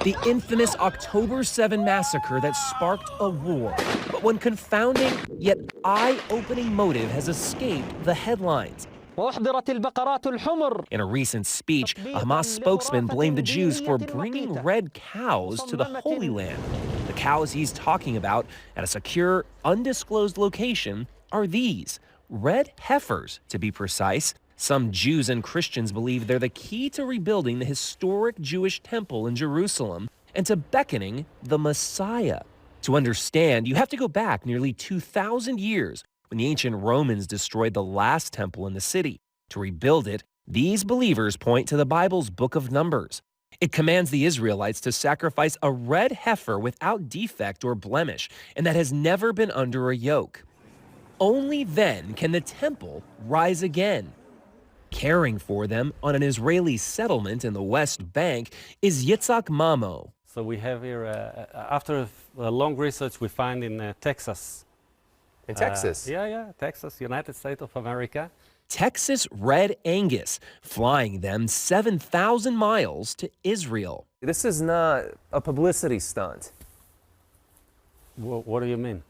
The infamous October 7 massacre that sparked a war. But one confounding yet eye-opening motive has escaped the headlines. In a recent speech, a Hamas spokesman blamed the Jews for bringing red cows to the Holy Land. The cows he's talking about at a secure, undisclosed location are these, red heifers, to be precise. Some Jews and Christians believe they're the key to rebuilding the historic Jewish temple in Jerusalem and to beckoning the Messiah. To understand, you have to go back nearly 2,000 years when the ancient Romans destroyed the last temple in the city. To rebuild it, these believers point to the Bible's book of Numbers. It commands the Israelites to sacrifice a red heifer without defect or blemish, and that has never been under a yoke. Only then can the temple rise again. Caring for them on an Israeli settlement in the West Bank is Yitzhak Mamo. So we have here, after a long research, we find in Texas. In Texas? Texas, United States of America. Texas Red Angus, flying them 7,000 miles to Israel. This is not a publicity stunt. What do you mean?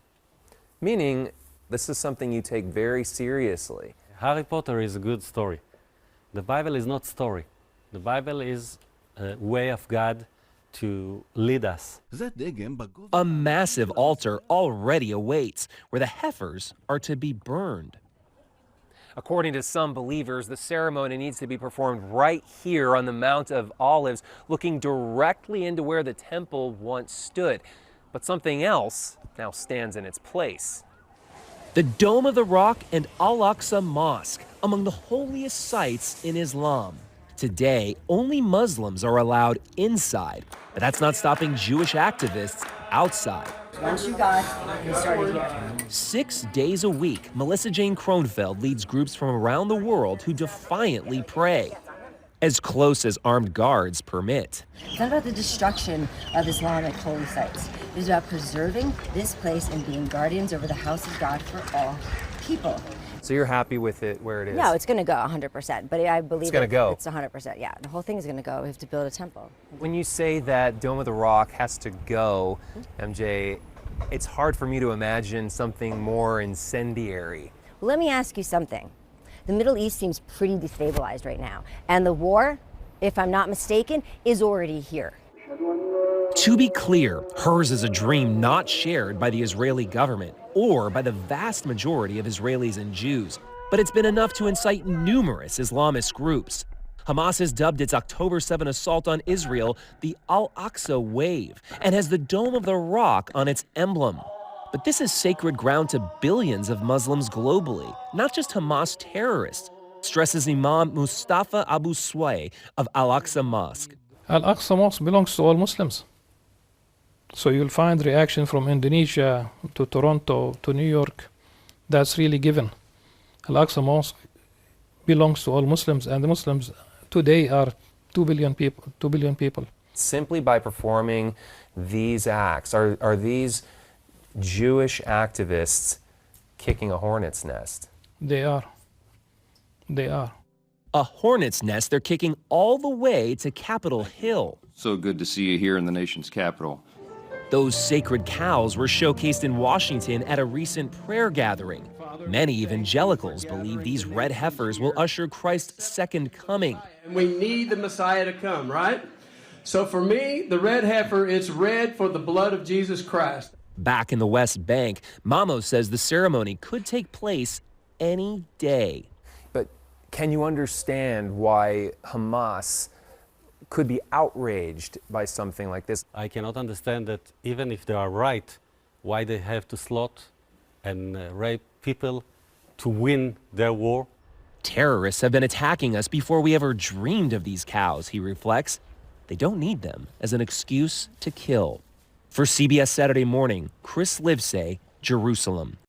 Meaning, this is something you take very seriously. Harry Potter is a good story. The Bible is not story. The Bible is a way of God to lead us. A massive altar already awaits, where the heifers are to be burned. According to some believers, the ceremony needs to be performed right here on the Mount of Olives, looking directly into where the temple once stood. But something else now stands in its place. The Dome of the Rock and Al-Aqsa Mosque, among the holiest sites in Islam. Today, only Muslims are allowed inside, but that's not stopping Jewish activists outside. Once you got, you started here. 6 days a week, Melissa Jane Kronfeld leads groups from around the world who defiantly pray, as close as armed guards permit. It's not about the destruction of Islamic holy sites. It is about preserving this place and being guardians over the house of God for all people. So you're happy with it where it is? No, it's going to go 100%, but I believe it's going to go. It's 100%. Yeah, the whole thing is going to go. We have to build a temple. When you say that Dome of the Rock has to go, MJ, it's hard for me to imagine something more incendiary. Well, let me ask you something. The Middle East seems pretty destabilized right now, and the war, if I'm not mistaken, is already here. To be clear, hers is a dream not shared by the Israeli government or by the vast majority of Israelis and Jews, but it's been enough to incite numerous Islamist groups. Hamas has dubbed its October 7 assault on Israel the Al-Aqsa Wave and has the Dome of the Rock on its emblem. But this is sacred ground to billions of Muslims globally, not just Hamas terrorists, stresses Imam Mustafa Abu Sway of Al-Aqsa Mosque. Al-Aqsa Mosque belongs to all Muslims. So you'll find reaction from Indonesia to Toronto to New York. That's really given. Al-Aqsa Mosque belongs to all Muslims, and the Muslims today are 2 billion people. Simply by performing these acts, are these Jewish activists kicking a hornet's nest? They are. They are. A hornet's nest they're kicking all the way to Capitol Hill. So good to see you here in the nation's capital. Those sacred cows were showcased in Washington at a recent prayer gathering. Many evangelicals believe these red heifers will usher Christ's second coming. And we need the Messiah to come, right? So for me, the red heifer, it's red for the blood of Jesus Christ. Back in the West Bank, Mamo says the ceremony could take place any day. But can you understand why Hamas could be outraged by something like this? I cannot understand that even if they are right, why they have to slaughter and rape people to win their war. Terrorists have been attacking us before we ever dreamed of these cows, he reflects. They don't need them as an excuse to kill. For CBS Saturday Morning, Chris Livesay, Jerusalem.